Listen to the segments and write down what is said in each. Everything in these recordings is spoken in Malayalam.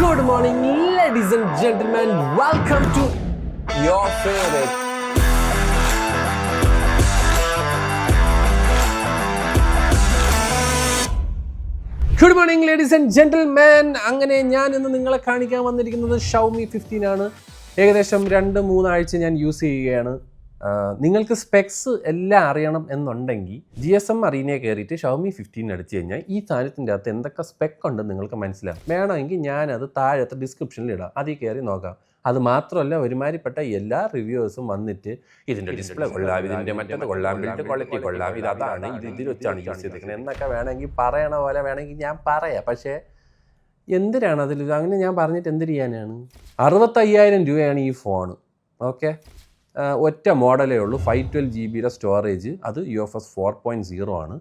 Good morning, ladies and gentlemen. Welcome to your favorite. Good morning, ladies and gentlemen. അങ്ങനെ ഞാൻ ഇന്ന് നിങ്ങളെ കാണിക്കാൻ വന്നിരിക്കുന്നത് Xiaomi 15 ആണ്. ഏകദേശം 2-3 ആഴ്ച ഞാൻ യൂസ് ചെയ്യുകയാണ്. നിങ്ങൾക്ക് സ്പെക്സ് എല്ലാം അറിയണം എന്നുണ്ടെങ്കിൽ GSM അറീനയെ കയറിയിട്ട് Xiaomi 15 അടിച്ചു കഴിഞ്ഞാൽ ഈ സാധനത്തിൻ്റെ അകത്ത് എന്തൊക്കെ സ്പെക്ക് ഉണ്ടെന്ന് നിങ്ങൾക്ക് മനസ്സിലാവും. വേണമെങ്കിൽ ഞാനത് താഴത്തെ ഡിസ്ക്രിപ്ഷനിൽ ഇടാം, അതിൽ കയറി നോക്കാം. അത് മാത്രമല്ല, ഒരുമാതിരിപ്പെട്ട എല്ലാ റിവ്യൂവേഴ്സും വന്നിട്ട് ഇതിൻ്റെ ഡിസ്പ്ലേ കൊള്ളാം, ഇതിൻ്റെ മറ്റേത് കൊള്ളാം, ബിൽഡ് ക്വാളിറ്റി കൊള്ളാം, ഇത് അതാണ്, ഇതിൽ വെച്ചാണ് യൂസ് ചെയ്തിരിക്കുന്നത് എന്നൊക്കെ വേണമെങ്കിൽ പറയണ പോലെ വേണമെങ്കിൽ ഞാൻ പറയാം. പക്ഷേ എന്തിനാണ് അതിൽ അങ്ങനെ ഞാൻ പറഞ്ഞിട്ട് എന്ത് ചെയ്യാനാണ്? 65,000 രൂപയാണ് ഈ ഫോൺ. ഓക്കെ, ഒറ്റ മോഡലേ ഉള്ളൂ. 512 GB സ്റ്റോറേജ്, അത് UFS 4.0 ആണ്.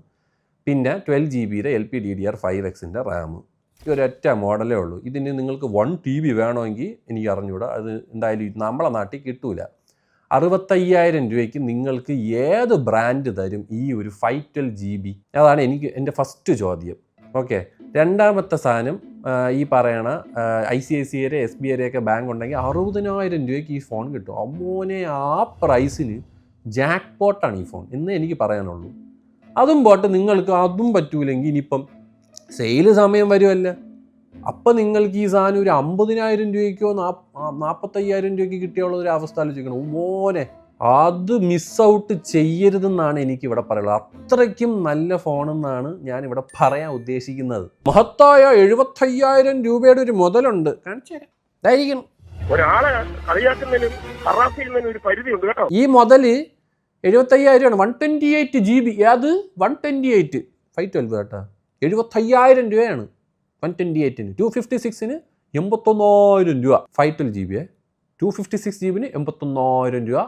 പിന്നെ 12 GB LPDDR5Xൻ്റെ റാം. ഈ ഒരൊറ്റ മോഡലേ ഉള്ളൂ. ഇതിന് നിങ്ങൾക്ക് 1 TB വേണമെങ്കിൽ എനിക്ക് അറിഞ്ഞുകൂടാ, അത് എന്തായാലും നമ്മളെ നാട്ടിൽ കിട്ടൂല. 65,000 രൂപയ്ക്ക് നിങ്ങൾക്ക് ഏത് ബ്രാൻഡ് തരും ഈ ഒരു 512 GB? അതാണ് എൻ്റെ ഫസ്റ്റ് ചോദ്യം. ഓക്കെ, രണ്ടാമത്തെ സാധനം, ഈ പറയണ ICICI SBI ഒക്കെ ബാങ്ക് ഉണ്ടെങ്കിൽ 60,000 രൂപയ്ക്ക് ഈ ഫോൺ കിട്ടും. അമ്മോനെ, ആ പ്രൈസിന് ജാക്ക് പോട്ടാണ് ഈ ഫോൺ എന്ന് എനിക്ക് പറയാനുള്ളൂ. അതും പോട്ട് നിങ്ങൾക്ക് അതും പറ്റൂലെങ്കിൽ ഇനിയിപ്പം സെയിൽ സമയം വരുമല്ല, അപ്പം നിങ്ങൾക്ക് ഈ സാധനം ഒരു 50,000 രൂപയ്ക്കോ 45,000 രൂപയ്ക്ക് കിട്ടിയുള്ള ഒരു അവസ്ഥ ആലോചിക്കണം. മോനെ, അത് മിസ് ഔട്ട് ചെയ്യരുതെന്നാണ് എനിക്കിവിടെ പറയുള്ളത്. അത്രയ്ക്കും നല്ല ഫോണെന്നാണ് ഞാനിവിടെ പറയാൻ ഉദ്ദേശിക്കുന്നത്. മഹത്തായ 75,000 രൂപയുടെ ഒരു മുതലുണ്ട്, കാണിച്ചു തരാം. ഇതായിരിക്കണം. ഒരാളെ കളിയാക്കുന്നതിനും ഹറാസ് ചെയ്യുന്നതിനും ഒരു പരിധിയുണ്ട് കേട്ടോ. ഈ മുതല് 75,000 ആണ്. 128 GB. അത് 128 512 കേട്ടോ. 75,000 രൂപയാണ് 128-ന്. 256-ന് 81,000 രൂപ. 512 GB. 256 GB-ന് 81,000 രൂപ.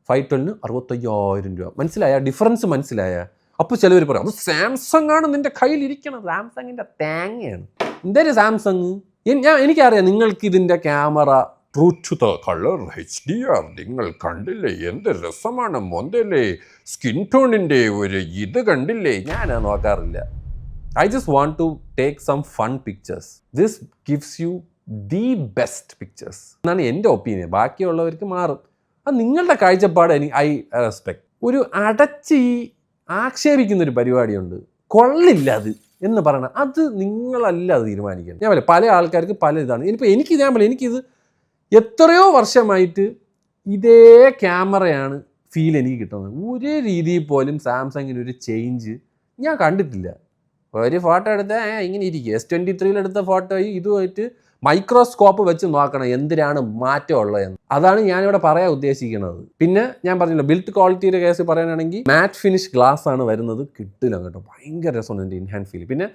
512-ന് 65,000 രൂപ. മനസ്സിലായ ഡിഫറൻസ്? മനസ്സിലായ? അപ്പോൾ ചിലവർ പറയും അത് സാംസങ് ആണ് നിന്റെ കയ്യിലിരിക്കണം. സാംസങ്ങിൻ്റെ തേങ്ങയാണ്. എന്തൊരു സാംസങ്? എനിക്കറിയാം നിങ്ങൾക്ക് ഇതിൻ്റെ camera true to the colour HDR നിങ്ങൾ കണ്ടില്ലേ, എന്ത് രസമാണ് മൊന്തല്ലേ, സ്കിൻ ടോണിൻ്റെ ഒരു ഇത് കണ്ടില്ലേ. ഞാനത് നോക്കാറില്ല. I just want to take some fun pictures. This gives you the best pictures എന്നാണ് എൻ്റെ ഒപ്പീനിയൻ. ബാക്കിയുള്ളവർക്ക് മാറും. അത് നിങ്ങളുടെ കാഴ്ചപ്പാട് ഐ റെസ്പെക്ട്. ഒരു അടച്ച് ആക്ഷേപിക്കുന്നൊരു പരിപാടിയുണ്ട്, കൊള്ളില്ല അത് എന്ന് പറയണം. അത് നിങ്ങളല്ല അത് തീരുമാനിക്കണം. ഞാൻ പറയാം, പല ആൾക്കാർക്ക് പല ഇതാണ്. എനിക്കിത് എത്രയോ വർഷമായിട്ട് ഇതേ ക്യാമറയാണ് ഫീൽ എനിക്ക് കിട്ടുന്നത്. ഒരു രീതിയിൽ പോലും സാംസങ്ങിന് ഒരു ചേഞ്ച് ഞാൻ കണ്ടിട്ടില്ല. ഒരു ഫോട്ടോ എടുത്താൽ ഇങ്ങനെ ഇരിക്കുക. S23 എടുത്ത ഫോട്ടോയും ഇതുമായിട്ട് മൈക്രോസ്കോപ്പ് വെച്ച് നോക്കണം എന്തിനാണ് മാറ്റം ഉള്ളതെന്ന്. അതാണ് ഞാനിവിടെ പറയാൻ ഉദ്ദേശിക്കുന്നത്. പിന്നെ ഞാൻ പറഞ്ഞല്ലോ, ബിൽറ്റ് ക്വാളിറ്റിയുടെ കേസ് പറയാനാണെങ്കിൽ മാറ്റ് ഫിനിഷ് ഗ്ലാസ് ആണ് വരുന്നത്. കിട്ടില്ല കേട്ടോ, ഭയങ്കര രസമാണ് എൻ്റെ ഇൻഹാൻഡ് ഫീൽ. പിന്നെ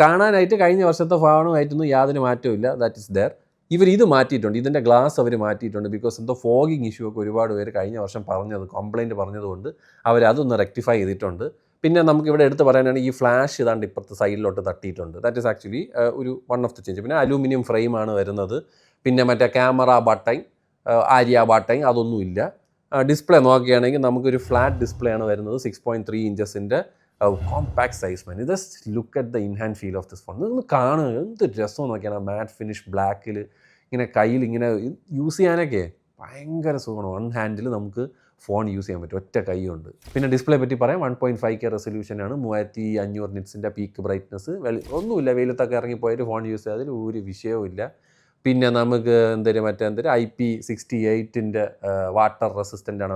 കാണാനായിട്ട് കഴിഞ്ഞ വർഷത്തെ ഫോണുമായിട്ടൊന്നും യാതൊരു മാറ്റവും ഇല്ല. That is there. ഇത് മാറ്റിയിട്ടുണ്ട്, ഇതിൻ്റെ ഗ്ലാസ് അവർ മാറ്റിയിട്ടുണ്ട്. ബിക്കോസ് എന്തോ ഫോഗിങ് ഇഷ്യൂ ഒക്കെ ഒരുപാട് പേര് കഴിഞ്ഞ വർഷം കംപ്ലൈൻറ്റ് പറഞ്ഞതുകൊണ്ട് അവരതൊന്ന് റെക്ടിഫൈ ചെയ്തിട്ടുണ്ട്. പിന്നെ നമുക്കിവിടെ എടുത്ത് പറയാനാണ്, ഈ ഫ്ലാഷ് ഇതാണ്ട് ഇപ്പുറത്തെ സൈഡിലോട്ട് തട്ടിയിട്ടുണ്ട്. ദാറ്റ് ഈസ് ആക്ച്വലി ഒരു വൺ ഓഫ് ദി ചേഞ്ച്. പിന്നെ അലൂമിനിയം ഫ്രെയിമാണ് വരുന്നത്. പിന്നെ മറ്റേ ക്യാമറ ബട്ടൺ, ആര്യ ബട്ടൺ അതൊന്നുമില്ല. ഡിസ്പ്ലേ നോക്കുകയാണെങ്കിൽ നമുക്കൊരു ഫ്ലാറ്റ് ഡിസ്പ്ലേ ആണ് വരുന്നത്. 6.3 ഇഞ്ചസിൻ്റെ compact size man. Just look at the in hand feel of this phone. നിങ്ങൾ കാണുക, എന്ത് രസം നോക്കിയാണ്. മാറ്റ് ഫിനിഷ് ബ്ലാക്കിൽ ഇങ്ങനെ കയ്യിൽ ഇങ്ങനെ യൂസ് ചെയ്യാനൊക്കെ ഭയങ്കര സുഖമാണ്. വൺ ഹാൻഡിൽ നമുക്ക് ഫോൺ യൂസ് ചെയ്യാൻ പറ്റും, ഒറ്റ കൈ കൊണ്ട്. പിന്നെ ഡിസ്പ്ലേ പറ്റി പറയാം, 1.5K റെസൊല്യൂഷനാണ്, 3500 നിറ്റ്സിൻ്റെ പീക്ക് ബ്രൈറ്റ്നസ്. ഒന്നുമില്ല, വെയിലത്തൊക്കെ ഇറങ്ങിപ്പോയിട്ട് ഫോൺ യൂസ് ചെയ്യാതിൽ ഒരു വിഷയവും ഇല്ല. പിന്നെ നമുക്ക് IP68-ൻ്റെ വാട്ടർ റെസിസ്റ്റൻ്റ് ആണ്.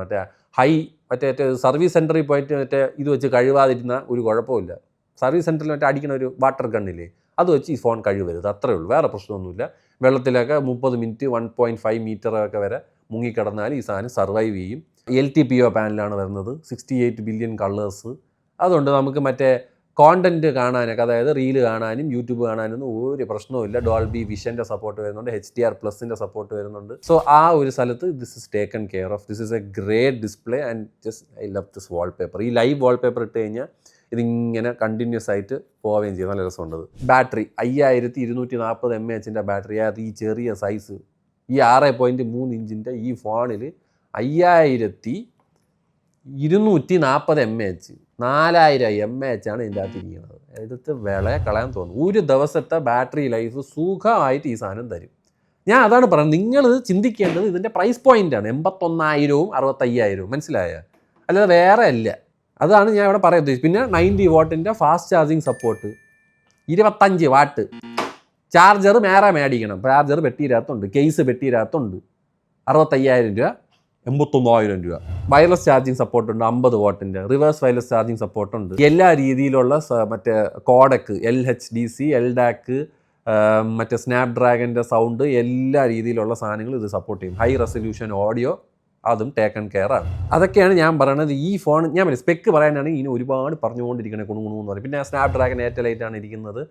മറ്റേ സർവീസ് സെൻറ്ററിൽ പോയിട്ട് ഇത് വെച്ച് കഴുകാതിരുന്ന ഒരു കുഴപ്പമില്ല. സർവീസ് സെൻറ്ററിൽ അടിക്കണ ഒരു വാട്ടർ ഗണ്ണില്ലേ, അത് വെച്ച് ഈ ഫോൺ കഴുകരുത്, അത്രേ ഉള്ളൂ. വേറെ പ്രശ്നമൊന്നുമില്ല. വെള്ളത്തിലൊക്കെ 30 മിനിറ്റ് 1.5 മീറ്ററൊക്കെ വരെ മുങ്ങിക്കിടന്നാൽ ഈ സാധനം സർവൈവ് ചെയ്യും. LTPO പാനലാണ് വരുന്നത്. 68 ബില്യൺ കളേഴ്സ്. അതുകൊണ്ട് നമുക്ക് മറ്റേ കോണ്ടൻറ്റ് കാണാനൊക്കെ, അതായത് റീല് കാണാനും യൂട്യൂബ് കാണാനൊന്നും ഒരു പ്രശ്നവുമില്ല. ഡോൾബി വിഷൻ്റെ സപ്പോർട്ട് വരുന്നുണ്ട്, HDR+ൻ്റെ സപ്പോർട്ട് വരുന്നുണ്ട്. സോ ആ ഒരു സ്ഥലത്ത് this is taken care of. This is A great display and just I love this wallpaper. ഈ ലൈവ് വാൾപേപ്പർ ഇട്ട് കഴിഞ്ഞാൽ ഇതിങ്ങനെ കണ്ടിന്യൂസ് ആയിട്ട് പോവുകയും ചെയ്യും. നല്ല രസമുണ്ട്. Battery 5240 mAh battery. അത് ഈ ചെറിയ സൈസ്, ഈ 6.3 ഇഞ്ചിൻ്റെ ഈ ഫോണിൽ 5240 mAh 4000 mAh ആണ് ഇതിൻ്റെ അകത്ത് ഇരിക്കുന്നത്. എടുത്ത് വിളയെ കളയാൻ തോന്നും. ഒരു ദിവസത്തെ ബാറ്ററി ലൈഫ് സുഖമായിട്ട് ഈ സാധനം തരും. ഞാൻ അതാണ് പറയുന്നത്, നിങ്ങൾ ചിന്തിക്കേണ്ടത് ഇതിൻ്റെ പ്രൈസ് പോയിൻ്റാണ്. 81,000-ഉം 65,000-ഉം, മനസ്സിലായ? അല്ലാതെ വേറെ അല്ല. അതാണ് ഞാൻ ഇവിടെ പറയാൻ ഉദ്ദേശിച്ചത്. പിന്നെ 90 വാട്ടിൻ്റെ fast charging support, 25 watt charger മേടിക്കണം. ചാർജർ പെട്ടിയിനകത്തുണ്ട്, കേസ് പെട്ടിയിനകത്തുണ്ട്. 65,000 രൂപ, 81,000 രൂപ. വയർലെസ് ചാർജിങ് സപ്പോർട്ടുണ്ട്, 50 വാട്ടിൻ്റെ റിവേഴ്സ് വയർലെസ് ചാർജിങ് സപ്പോർട്ടുണ്ട്. എല്ലാ രീതിയിലുള്ള മറ്റേ കോഡക്ക്, LHDC, LDAC, മറ്റേ സ്നാപ്ഡ്രാഗൻ്റെ സൗണ്ട്, എല്ലാ രീതിയിലുള്ള സാധനങ്ങളും ഇത് സപ്പോർട്ട് ചെയ്യും. ഹൈ റെസൊല്യൂഷൻ ഓഡിയോ അതും ടേക്കൺ കെയർ ആണ്. അതൊക്കെയാണ് ഞാൻ പറയുന്നത്. ഈ ഫോൺ ഞാൻ പറയും സ്പെക്ക് പറയാനാണെങ്കിൽ ഇനി ഒരുപാട് പറഞ്ഞുകൊണ്ടിരിക്കണേ കുണുകുണെന്ന് പറയും. പിന്നെ സ്നാപ്ഡ്രാഗൺ 8 ആണ് ഇരിക്കുന്നത്.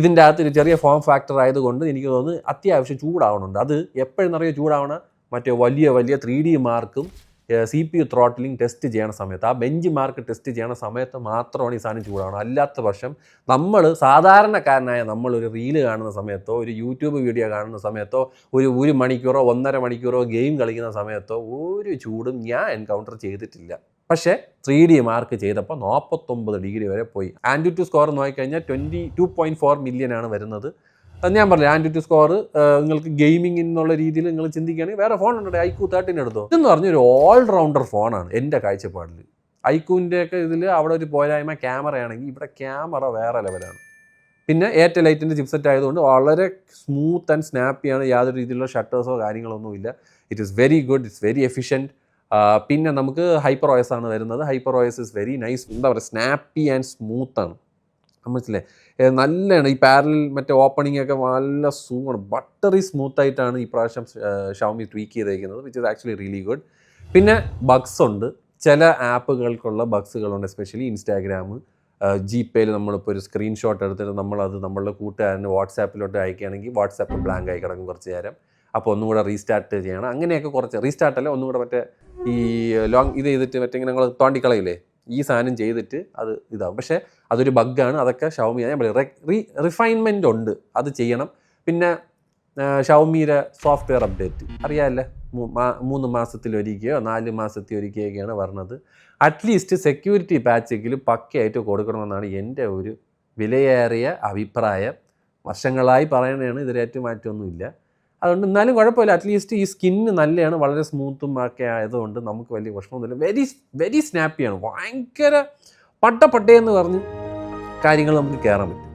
ഇതിൻ്റെ അകത്ത് ഒരു ചെറിയ ഫോം ഫാക്ടർ ആയതുകൊണ്ട് എനിക്ക് തോന്നുന്നു അത്യാവശ്യം ചൂടാവണുണ്ട്. അത് എപ്പോഴെന്നറിയോ ചൂടാവണ മറ്റേ വലിയ 3D മാർക്കും CPU ത്രോട്ടിലിംഗ് ടെസ്റ്റ് ചെയ്യണ സമയത്ത്, ആ ബെഞ്ച് മാർക്ക് ടെസ്റ്റ് ചെയ്യണ സമയത്ത് മാത്രമാണ് ഈ സാധനം ചൂടാവണം. അല്ലാത്ത പക്ഷം നമ്മൾ സാധാരണക്കാരനായ നമ്മളൊരു റീല് കാണുന്ന സമയത്തോ ഒരു യൂട്യൂബ് വീഡിയോ കാണുന്ന സമയത്തോ ഒരു മണിക്കൂറോ 1.5 മണിക്കൂറോ ഗെയിം കളിക്കുന്ന സമയത്തോ ഒരു ചൂടും ഞാൻ എൻകൗണ്ടർ ചെയ്തിട്ടില്ല. പക്ഷേ 3D മാർക്ക് ചെയ്തപ്പോൾ 49 ഡിഗ്രി വരെ പോയി. ആൻറ്റുറ്റു സ്കോർ നോക്കിക്കഴിഞ്ഞാൽ 22.4 മില്യനാണ് വരുന്നത്. ഞാൻ പറഞ്ഞില്ല, ആൻറ്റുറ്റു സ്കോർ നിങ്ങൾക്ക് ഗെയിമിംഗ് എന്നുള്ള രീതിയിൽ നിങ്ങൾ ചിന്തിക്കുകയാണെങ്കിൽ വേറെ ഫോൺ ഉണ്ട്, iQOO 13 എടുത്തോ. ഇതെന്ന് പറഞ്ഞൊരു ഓൾറൗണ്ടർ ഫോണാണ് എൻ്റെ കാഴ്ചപ്പാടിൽ. iQOOൻ്റെ ഇതിൽ അവിടെ ഒരു പോരായ്മ ക്യാമറയാണെങ്കിൽ ഇവിടെ ക്യാമറ വേറെ ലെവലാണ്. പിന്നെ എയർടെലൈറ്റിൻ്റെ ചിപ്സെറ്റ് ആയതുകൊണ്ട് വളരെ സ്മൂത്ത് ആൻഡ് സ്നാപ്പിയാണ്. യാതൊരു രീതിയിലുള്ള ഷട്ടേഴ്സോ കാര്യങ്ങളൊന്നുമില്ല. It is very good, it's very efficient. പിന്നെ നമുക്ക് HyperOS ആണ് വരുന്നത്. HyperOS ഇസ് വെരി നൈസ്, എന്താ പറയുക, സ്നാപ്പി ആൻഡ് സ്മൂത്താണ്. മനസ്സിലെ നല്ലതാണ്. ഈ പാരലൽ മറ്റേ ഓപ്പണിംഗ് ഒക്കെ നല്ല സൂമാണ്, ബട്ടറി സ്മൂത്തായിട്ടാണ് ഈ പ്രാവശ്യം ഷവമി ട്വീക്ക് ചെയ്തേക്കുന്നത്, which is actually really good. പിന്നെ ബഗ്സ് ഉണ്ട്, ചില ആപ്പുകൾക്കുള്ള ബഗ്സുകളുണ്ട്. എസ്പെഷ്യലി ഇൻസ്റ്റാഗ്രാം, ജിപേയിൽ നമ്മളിപ്പോൾ ഒരു സ്ക്രീൻഷോട്ട് എടുത്തിട്ട് നമ്മളത് നമ്മളുടെ കൂട്ടുകാരന് വാട്സാപ്പിലോട്ട് അയക്കുകയാണെങ്കിൽ വാട്സാപ്പ് ബ്ലാങ്ക് ആയി കിടക്കും കുറച്ച് നേരം. അപ്പോൾ ഒന്നും കൂടെ റീസ്റ്റാർട്ട് ചെയ്യണം. അങ്ങനെയൊക്കെ കുറച്ച് റീസ്റ്റാർട്ടല്ല, ഒന്നും കൂടെ മറ്റേ ഈ ലോങ് ഇത് ചെയ്തിട്ട് മറ്റേ ഇങ്ങനെ നമ്മൾ തോണ്ടിക്കളയില്ലേ, ഈ സാധനം ചെയ്തിട്ട് അത് ഇതാവും. പക്ഷേ അതൊരു ബഗ്ഗാണ്. അതൊക്കെ ഷവമി ഞാൻ പറയും റിഫൈൻമെൻ്റ് ഉണ്ട്, അത് ചെയ്യണം. പിന്നെ ഷവമിയുടെ സോഫ്റ്റ്വെയർ അപ്ഡേറ്റ് അറിയാമല്ലേ, 3 മാസത്തിലൊരിക്കയോ 4 മാസത്തിലൊരിക്കയൊക്കെയാണ് വരുന്നത്. അറ്റ്ലീസ്റ്റ് സെക്യൂരിറ്റി പാച്ചെങ്കിലും പക്കയായിട്ട് കൊടുക്കണമെന്നാണ് എൻ്റെ ഒരു വിലയേറിയ അഭിപ്രായം. വർഷങ്ങളായി പറയണതാണ്, ഇതിലേറ്റവും മാറ്റമൊന്നുമില്ല. അതുകൊണ്ട് എന്നാലും കുഴപ്പമില്ല. അറ്റ്ലീസ്റ്റ് ഈ സ്കിന്ന് നല്ലതാണ്, വളരെ സ്മൂത്തും ഒക്കെ ആയതുകൊണ്ട് നമുക്ക് വലിയ പ്രശ്നമൊന്നുമില്ല. വെരി സ്നാപ്പിയാണ്, ഭയങ്കര പട്ടേന്ന് പറഞ്ഞ് കാര്യങ്ങൾ നമുക്ക് കയറാൻ പറ്റും.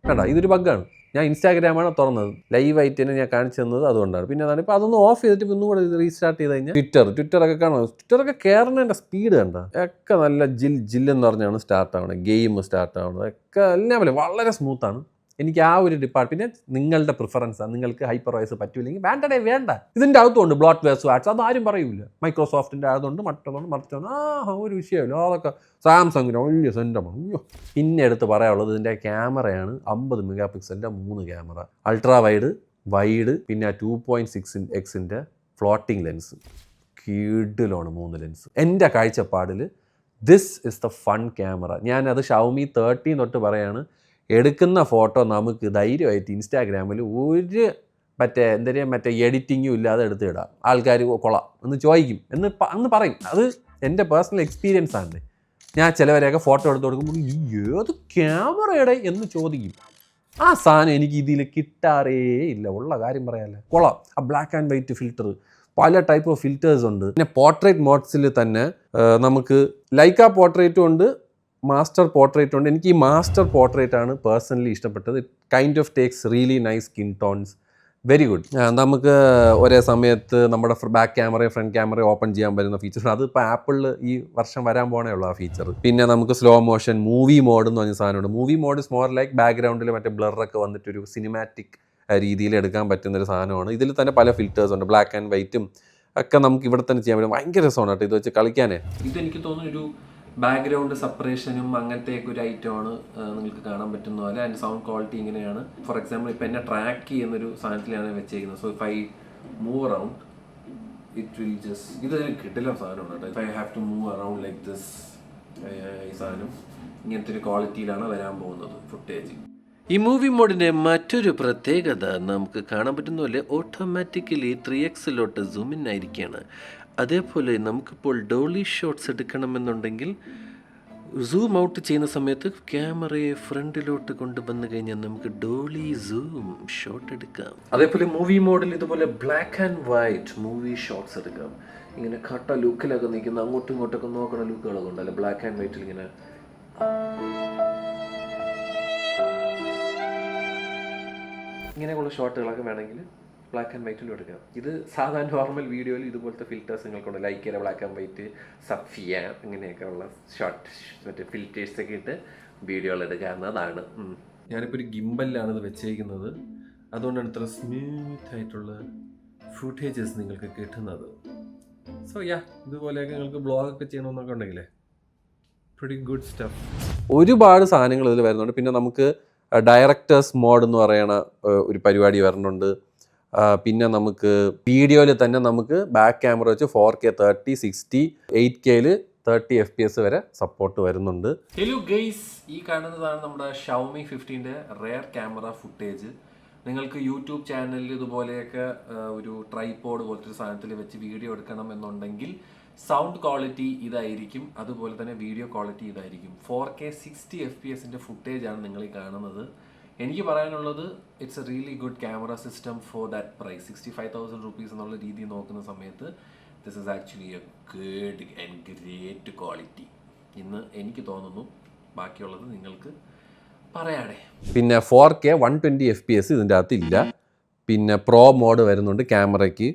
കേട്ടോ, ഇതൊരു ബഗ്ഗാണ്. ഞാൻ ഇൻസ്റ്റാഗ്രാമാണ് തുറന്നത്, ലൈവായിട്ട് തന്നെ ഞാൻ കാണിച്ചു തന്നത് അതുകൊണ്ടാണ്. പിന്നെ അതാണ് ഇപ്പോൾ അതൊന്ന് ഓഫ് ചെയ്തിട്ട് ഒന്നും കൂടെ റീസ്റ്റാർട്ട് ചെയ്ത് കഴിഞ്ഞാൽ ട്വിറ്ററൊക്കെ കാണുന്നത്, ട്വിറ്ററൊക്കെ കയറുന്നതിൻ്റെ സ്പീഡ് കണ്ട ഒക്കെ നല്ല ജില്ലെന്ന് പറഞ്ഞാണ് സ്റ്റാർട്ട് ആവണത്, ഗെയിം സ്റ്റാർട്ട് ആവണത് ഒക്കെ എല്ലാം വളരെ സ്മൂത്താണ്. എനിക്ക് ആ ഒരു ഡിപ്പാർട്ട്മെൻറ്റ് നിങ്ങളുടെ പ്രിഫറൻസാണ്. നിങ്ങൾക്ക് HyperOS പറ്റില്ലെങ്കിൽ വേണ്ട. ഇതിൻ്റെ അകത്തുണ്ട് ബ്ലോട്ട്വെയർ സ്വാറ്റ്സ്, അതാരും പറയൂല. മൈക്രോസോഫ്റ്റിൻ്റെ അകത്തുണ്ട്, മറ്റൊന്ന് ഒരു വിഷയമില്ല. അതൊക്കെ സാംസങ്ങിന് വലിയ സെൻറ്റമാണ്. അയ്യോ. പിന്നെ എടുത്ത് പറയാനുള്ളത് ഇതിൻ്റെ ക്യാമറയാണ്. 50 മെഗാ പിക്സലിൻ്റെ 3 ക്യാമറ, അൾട്രാ വൈഡ്, പിന്നെ 2.6x ഫ്ലോട്ടിംഗ് ലെൻസ്, കിഡിലാണ് 3 ലെൻസ്. എൻ്റെ കാഴ്ചപ്പാടിൽ this is the fun camera. ഞാനത് ഷവമി 13 തൊട്ട് പറയാണ്, എടുക്കുന്ന ഫോട്ടോ നമുക്ക് ധൈര്യമായിട്ട് ഇൻസ്റ്റാഗ്രാമിൽ ഒരു മറ്റേ എഡിറ്റിങ്ങും ഇല്ലാതെ എടുത്തിടാം. ആൾക്കാർ കൊള്ളാം എന്ന് ചോദിക്കും എന്ന് പറയും. അത് എൻ്റെ പേഴ്സണൽ എക്സ്പീരിയൻസ് ആണ്. ഞാൻ ചിലവരെയൊക്കെ ഫോട്ടോ എടുത്ത് കൊടുക്കുമ്പോൾ ഈ ഏത് ക്യാമറയുടെ എന്ന് ചോദിക്കും. ആ സാധനം എനിക്ക് ഇതിൽ കിട്ടാറേ ഇല്ല, ഉള്ള കാര്യം പറയാമല്ലേ. കൊള്ളാം. ആ ബ്ലാക്ക് ആൻഡ് വൈറ്റ് ഫിൽറ്റർ, പല ടൈപ്പ് ഓഫ് ഫിൽറ്റേഴ്സ് ഉണ്ട്. പിന്നെ പോർട്രേറ്റ് മോഡ്സിൽ തന്നെ നമുക്ക് ലൈക്ക പോർട്രേറ്റും ഉണ്ട്, മാസ്റ്റർ പോർട്രേറ്റ് ഉണ്ട്. എനിക്ക് ഈ മാസ്റ്റർ പോർട്രേറ്റ് ആണ് പേഴ്സണലി ഇഷ്ടപ്പെട്ടത്. It kind of takes really nice skin tones, very good. നമുക്ക് ഒരേ സമയത്ത് നമ്മുടെ ബാക്ക് ക്യാമറയും ഫ്രണ്ട് ക്യാമറയും ഓപ്പൺ ചെയ്യാൻ പറ്റുന്ന ഫീച്ചർ, അതിപ്പോൾ ആപ്പിളിൽ ഈ വർഷം വരാൻ പോണേ ഉള്ളൂ ആ ഫീച്ചർ. പിന്നെ നമുക്ക് സ്ലോ മോഷൻ മൂവി മോഡ് എന്ന് പറഞ്ഞ സാധനമുണ്ട്. Movie mode is more like ബാക്ക്ഗ്രൗണ്ടിൽ മറ്റേ ബ്ലറൊക്കെ വന്നിട്ടൊരു സിനിമാറ്റിക് രീതിയിൽ എടുക്കാൻ പറ്റുന്നൊരു സാധനമാണ്. ഇതിൽ തന്നെ പല ഫിൽറ്റേഴ്സ് ഉണ്ട്, ബ്ലാക്ക് ആൻഡ് വൈറ്റും ഒക്കെ നമുക്ക് ഇവിടെ തന്നെ ചെയ്യാൻ പറ്റും. ഭയങ്കര രസമാണ് കേട്ടോ ഇത് വെച്ച് കളിക്കാനേ. ഇതെനിക്ക് തോന്നുന്നു ഒരു ബാക്ക്ഗ്രൗണ്ട് സെപ്പറേഷനും അങ്ങനത്തെയൊക്കെ ഒരു ഐറ്റമാണ് നിങ്ങൾക്ക് കാണാൻ പറ്റുന്ന പോലെ. അതിൻ്റെ സൗണ്ട് ക്വാളിറ്റി ഇങ്ങനെയാണ്. ഫോർ എക്സാമ്പിൾ ഇപ്പോൾ എന്നെ ട്രാക്ക് ചെയ്യുന്നൊരു സാധനത്തിലാണ് വെച്ചേക്കുന്നത്. So if I move around it will just, ഇതൊരു കിട്ടില്ല സാധനമാണ് കേട്ടോ. If I have to move around like this, ഈ സാധനം ഇങ്ങനത്തെ ഒരു ക്വാളിറ്റിയിലാണ് വരാൻ പോകുന്നത് ഫുട്ടേജ്. ഈ മൂവി മോഡിൻ്റെ മറ്റൊരു പ്രത്യേകത നമുക്ക് കാണാൻ പറ്റുന്ന പോലെ ഓട്ടോമാറ്റിക്കലി 3x സൂം ഇൻ ആയിരിക്കുകയാണ്. അതേപോലെ നമുക്കിപ്പോൾ ഡോളി ഷോട്ട്സ് എടുക്കണമെന്നുണ്ടെങ്കിൽ സൂം ഔട്ട് ചെയ്യുന്ന സമയത്ത് ക്യാമറയെ ഫ്രണ്ടിലോട്ട് കൊണ്ടുവന്നു കഴിഞ്ഞാൽ നമുക്ക് ഡോളി സൂം ഷോട്ട് എടുക്കാം. അതേപോലെ മൂവി മോഡിൽ ഇതുപോലെ black and white movie shots എടുക്കാം. ഇങ്ങനെ കട്ട ലുക്കിലൊക്കെ നിൽക്കുന്ന അങ്ങോട്ടും ഇങ്ങോട്ടൊക്കെ നോക്കുന്ന ലുക്കുകളൊക്കെ ഉണ്ടല്ലോ ബ്ലാക്ക് ആൻഡ് വൈറ്റിൽ ഇങ്ങനെ ഇങ്ങനെയുള്ള ഷോട്ടുകളൊക്കെ വേണമെങ്കിൽ ബ്ലാക്ക് ആൻഡ് വൈറ്റിലും എടുക്കാം. ഇത് സാധാരണ നോർമൽ വീഡിയോയിൽ ഇതുപോലത്തെ ഫിൽറ്റേഴ്സ് നിങ്ങൾക്കുണ്ട്. ലൈക്കര ബ്ലാക്ക് ആൻഡ് വൈറ്റ്, സഫിയ ഇങ്ങനെയൊക്കെ ഉള്ള ഷോർട്ട് മറ്റേ ഫിൽറ്റേഴ്സൊക്കെ ഇട്ട് വീഡിയോകൾ എടുക്കാവുന്നതാണ്. ഞാനിപ്പോൾ ഒരു ഗിംബലിലാണ് ഇത് വെച്ചേക്കുന്നത്. അതുകൊണ്ടാണ് ഇത്ര സ്മൂത്ത് ആയിട്ടുള്ള ഫുട്ടേജസ് നിങ്ങൾക്ക് കിട്ടുന്നത്. സോ ഇതുപോലെയൊക്കെ നിങ്ങൾക്ക് ബ്ലോഗൊക്കെ ചെയ്യണമെന്നൊക്കെ ഉണ്ടെങ്കിലേ പ്രിറ്റി ഗുഡ് സ്റ്റഫ്. ഒരുപാട് സാധനങ്ങൾ ഇതിൽ വരുന്നുണ്ട്. പിന്നെ നമുക്ക് ഡയറക്ടേഴ്സ് മോഡ് എന്ന് പറയുന്ന ഒരു പരിപാടി വരുന്നുണ്ട്. പിന്നെ നമുക്ക് വീഡിയോയിൽ തന്നെ നമുക്ക് ബാക്ക് ക്യാമറ വെച്ച് 4K 30, 60, 8Kയിൽ 30 FPS വരെ സപ്പോർട്ട് വരുന്നുണ്ട്. ഹലോ ഗൈസ്, ഈ കാണുന്നതാണ് നമ്മുടെ Xiaomi 15ന്റെ റെയർ ക്യാമറ ഫുട്ടേജ്. നിങ്ങൾക്ക് യൂട്യൂബ് ചാനലിൽ ഇതുപോലെയൊക്കെ ഒരു ട്രൈപോഡ് പോലത്തെ ഒരു സാധനത്തിൽ വെച്ച് വീഡിയോ എടുക്കണം എന്നുണ്ടെങ്കിൽ സൗണ്ട് ക്വാളിറ്റി ഇതായിരിക്കും, അതുപോലെ തന്നെ വീഡിയോ ക്വാളിറ്റി ഇതായിരിക്കും. 4K 60 FPSന്റെ ഫുട്ടേജാണ് നിങ്ങൾ ഈ കാണുന്നത്. എനിക്ക് പറയാനുള്ളത് it's a really good camera system for that price. 65,000 rupees എന്നുള്ള രീതി നോക്കുന്ന സമയത്ത് this is actually a good and great quality ഇന്ന് എനിക്ക് തോന്നുന്നു. ബാക്കിയുള്ളത് നിങ്ങൾക്ക് പറയാടേ. പിന്നെ 4K 120 FPS ഇതിൻ്റെ അകത്തില്ല. പിന്നെ പ്രോ മോഡ് വരുന്നുണ്ട് ക്യാമറയ്ക്ക്.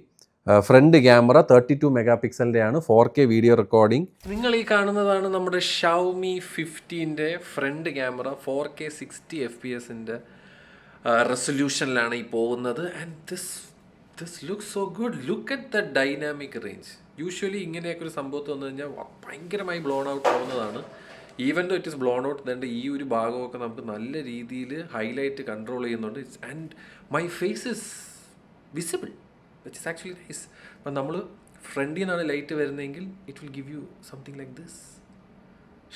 ഫ്രണ്ട് ക്യാമറ 32 മെഗാപിക്സലിൻ്റെ ആണ്. 4K video recording. നിങ്ങൾ ഈ കാണുന്നതാണ് നമ്മുടെ Xiaomi 15ന്റെ ഫ്രണ്ട് ക്യാമറ. 4K 60 FPSന്റെ റെസൊല്യൂഷനിലാണ് ഈ പോകുന്നത്. And this look so good. Look at the dynamic range. Usually ഇങ്ങനെയൊക്കെ ഒരു സംഭവത്ത് വന്നു കഴിഞ്ഞാൽ ഭയങ്കരമായി ബ്ലോൺ ഔട്ട് ആവുന്നതാണ്. Even though it is blown out, ദണ്ട് ഈ ഒരു ഭാഗമൊക്കെ നമുക്ക് നല്ല രീതിയിൽ ഹൈലൈറ്റ് കൺട്രോൾ ചെയ്യുന്നുണ്ട്. And my face is visible, which is actually nice. അപ്പം നമ്മൾ ഫ്രണ്ടിൽ നിന്നാണ് ലൈറ്റ് വരുന്നതെങ്കിൽ it will give you something like this.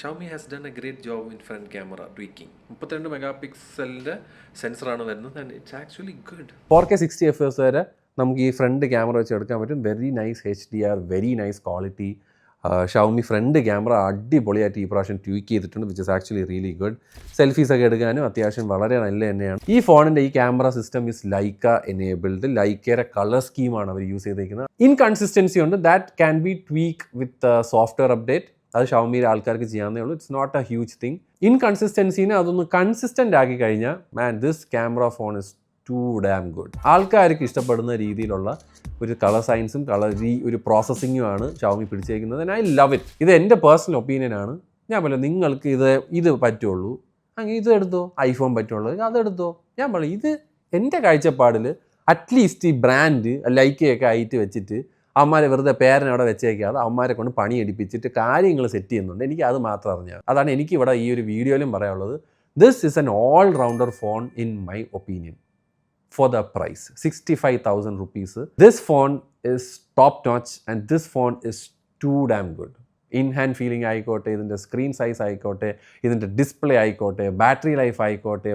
Xiaomi has done a great job in front camera tweaking. 32 മെഗാപിക്സലിൻ്റെ സെൻസറാണ് വരുന്നത് and it's actually good. 4K 60 FPS വരെ നമുക്ക് ഈ ഫ്രണ്ട് ക്യാമറ വെച്ച് എടുക്കാൻ പറ്റും. Very nice HDR, very nice quality. Xiaomi front camera അടിപൊളിയായിട്ട് ഈ പ്രാവശ്യം ട്വീക്ക് ചെയ്തിട്ടുണ്ട്, which is actually really good. Selfies ഒക്കെ എടുക്കാനും അത്യാവശ്യം വളരെ നല്ല തന്നെയാണ്. ഈ ഫോണിൻ്റെ ഈ camera system is Leica enabled. ലൈക്കയുടെ കളർ സ്കീമാണ് അവർ യൂസ് ചെയ്തിരിക്കുന്നത്. ഇൻകൺസിസ്റ്റൻസി ഉണ്ട്, that can be tweak with software update. അത് ഷവമിയിലെ ആൾക്കാർക്ക് ചെയ്യാവുന്നേ ഉള്ളൂ. It's not a huge thing. ഇൻകൺസിസ്റ്റൻസിനെ അതൊന്ന് കൺസിസ്റ്റൻ്റ് ആക്കി കഴിഞ്ഞാൽ this camera phone is too damn good. ആൾക്കാർക്ക് ഇഷ്ടപ്പെടുന്ന രീതിയിലുള്ള ഒരു കളർ സയൻസും ഒരു പ്രോസസ്സിങ്ങുമാണ് Xiaomi പിടിച്ചേക്കുന്നത്. And I love it. ഇത് എൻ്റെ പേഴ്സണൽ ഒപ്പീനിയനാണ്. ഞാൻ പറയാം നിങ്ങൾക്ക് ഇത് പറ്റുള്ളൂ, അങ്ങനെ ഇത് എടുത്തോ. ഐഫോൺ പറ്റുള്ളൂ അതെടുത്തോ. ഞാൻ പറയാം ഇത് എൻ്റെ കാഴ്ചപ്പാടിൽ അറ്റ്ലീസ്റ്റ് ഈ ബ്രാൻഡ് ലൈക്കയൊക്കെ ആയിട്ട് വെച്ചിട്ട് അമ്മമാരെ വെറുതെ പേരനവിടെ വെച്ചേക്കാതെ അമ്മമാരെ കൊണ്ട് പണിയെടുപ്പിച്ചിട്ട് കാര്യങ്ങൾ സെറ്റ് ചെയ്യുന്നുണ്ട്. എനിക്ക് അത് മാത്രം അറിഞ്ഞാൽ. അതാണ് എനിക്കിവിടെ ഈ ഒരു വീഡിയോയിലും പറയാനുള്ളത്. This is an all rounder phone in my opinion. For the price, 65,000 rupees. This phone is top notch and this phone is too damn good. In-hand feeling ആയിക്കോട്ടെ, ഇതിൻ്റെ സ്ക്രീൻ സൈസ് ആയിക്കോട്ടെ, ഇതിൻ്റെ ഡിസ്പ്ലേ ആയിക്കോട്ടെ, ബാറ്ററി ലൈഫ് ആയിക്കോട്ടെ,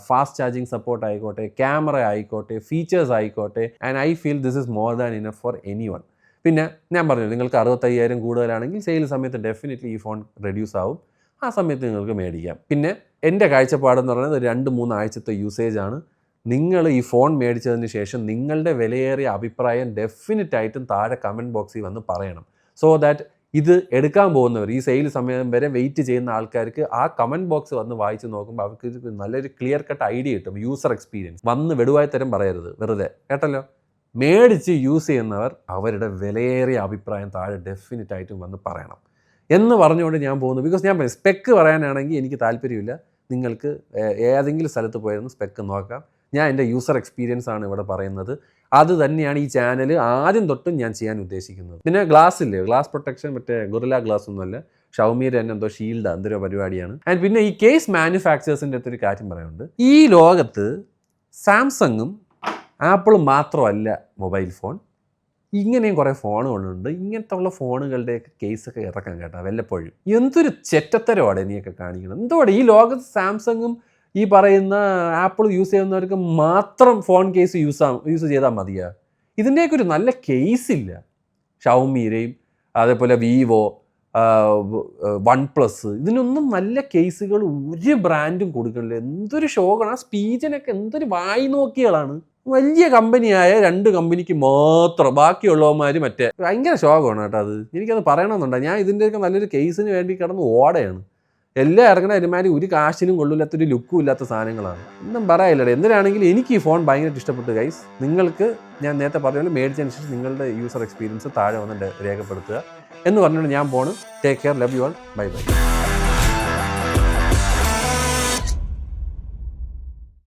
ഫാസ്റ്റ് ചാർജിങ് സപ്പോർട്ട് ആയിക്കോട്ടെ, ക്യാമറ ആയിക്കോട്ടെ, ഫീച്ചേഴ്സ് ആയിക്കോട്ടെ, and I feel this is more than enough for any one. പിന്നെ ഞാൻ പറഞ്ഞു, നിങ്ങൾക്ക് 65,000 കൂടുതലാണെങ്കിൽ സെയിൽ സമയത്ത് ഡെഫിനറ്റ്ലി ഈ ഫോൺ റെഡ്യൂസ് ആവും. ആ സമയത്ത് നിങ്ങൾക്ക് മേടിക്കാം. പിന്നെ എൻ്റെ കാഴ്ചപ്പാടെന്ന് പറയുന്നത് 2-3 ആഴ്ചത്തെ യൂസേജാണ്. നിങ്ങൾ ഈ ഫോൺ മേടിച്ചതിന് ശേഷം നിങ്ങളുടെ വിലയേറിയ അഭിപ്രായം ഡെഫിനറ്റായിട്ടും താഴെ കമൻറ്റ് ബോക്സിൽ വന്ന് പറയണം. സോ ദാറ്റ് ഇത് എടുക്കാൻ പോകുന്നവർ, ഈ സെയിൽ സമയം വരെ വെയിറ്റ് ചെയ്യുന്ന ആൾക്കാർക്ക് ആ കമൻറ്റ് ബോക്സ് വന്ന് വായിച്ച് നോക്കുമ്പോൾ അവർക്ക് നല്ലൊരു ക്ലിയർ കട്ട് ഐഡിയ കിട്ടും. യൂസർ എക്സ്പീരിയൻസ് വന്ന് വെടുവായി തരം പറയരുത് വെറുതെ, കേട്ടല്ലോ. മേടിച്ച് യൂസ് ചെയ്യുന്നവർ അവരുടെ വിലയേറിയ അഭിപ്രായം താഴെ ഡെഫിനറ്റായിട്ടും വന്ന് പറയണം എന്ന് പറഞ്ഞുകൊണ്ട് ഞാൻ പോകുന്നു. ബിക്കോസ് ഞാൻ സ്പെക്ക് പറയാനാണെങ്കിൽ എനിക്ക് താല്പര്യമില്ല. നിങ്ങൾക്ക് ഏതെങ്കിലും സ്ഥലത്ത് പോയിരുന്നു സ്പെക്ക് നോക്കാം. ഞാൻ എൻ്റെ യൂസർ എക്സ്പീരിയൻസ് ആണ് ഇവിടെ പറയുന്നത്. അത് തന്നെയാണ് ഈ ചാനൽ ആദ്യം തൊട്ടും ഞാൻ ചെയ്യാൻ ഉദ്ദേശിക്കുന്നത്. പിന്നെ ഗ്ലാസ് പ്രൊട്ടക്ഷൻ മറ്റേ ഗൊറില്ല ഗ്ലാസ് ഒന്നുമല്ല, ഷവമിയുടെ തന്നെ എന്തോ ഷീൽഡ് എന്തൊരു പരിപാടിയാണ്. ആൻഡ് പിന്നെ ഈ കേസ് മാനുഫാക്ചേഴ്സിൻ്റെ അടുത്തൊരു കാര്യം പറയാനുണ്ട്. ഈ ലോകത്ത് സാംസങ്ങും ആപ്പിളും മാത്രമല്ല മൊബൈൽ ഫോൺ, ഇങ്ങനെയും കുറേ ഫോണുകളുണ്ട്. ഇങ്ങനത്തെ ഉള്ള ഫോണുകളുടെയൊക്കെ കേസൊക്കെ ഇറക്കാൻ കേട്ടോ വല്ലപ്പോഴും. എന്തൊരു ചെറ്റത്തരമാണ് നീയൊക്കെ കാണിക്കണം. എന്തോടെ ഈ ലോകത്ത് സാംസങ്ങും ഈ പറയുന്ന ആപ്പിൾ യൂസ് ചെയ്യുന്നവർക്ക് മാത്രം ഫോൺ കേസ് യൂസ് ചെയ്താൽ മതിയാ? ഇതിൻ്റെയൊക്കെ ഒരു നല്ല കേസില്ല. ഷവമിയുടെയും അതേപോലെ വിവോ, OnePlus, ഇതിനൊന്നും നല്ല കേസുകൾ ഒരു ബ്രാൻഡും കൊടുക്കണില്ല. എന്തൊരു ഷോക്കാണ്. ആ സ്പീച്ചിനൊക്കെ എന്തൊരു വായി നോക്കികളാണ്. വലിയ കമ്പനിയായ 2 കമ്പനിക്ക് മാത്രം, ബാക്കിയുള്ളവന്മാർ മറ്റേ ഭയങ്കര ശോകമാണ് കേട്ടോ. അത് എനിക്കത് പറയണമെന്നുണ്ടോ. ഞാൻ ഇതിൻ്റെയൊക്കെ നല്ലൊരു കേസിന് വേണ്ടി കിടന്ന് ഓടയാണ്. എല്ലാം ഇറങ്ങുന്ന ഒരുമാതിരി ഒരു കാശിനും കൊള്ളില്ലാത്തൊരു ലുക്കും ഇല്ലാത്ത സാധനങ്ങളാണ്. ഒന്നും പറയില്ലടേ. എന്തിനാണെങ്കിലും എനിക്ക് ഈ ഫോൺ ഭയങ്കരമായിട്ട് ഇഷ്ടപ്പെട്ടു ഗൈസ്. നിങ്ങൾക്ക് ഞാൻ നേരത്തെ പറഞ്ഞ പോലെ മേടിച്ചതിന് ശേഷം നിങ്ങളുടെ യൂസർ എക്സ്പീരിയൻസ് താഴെ വന്ന് രേഖപ്പെടുത്തുക എന്ന് പറഞ്ഞുകൊണ്ട് ഞാൻ പോണ്. Take care, love you all, bye bye.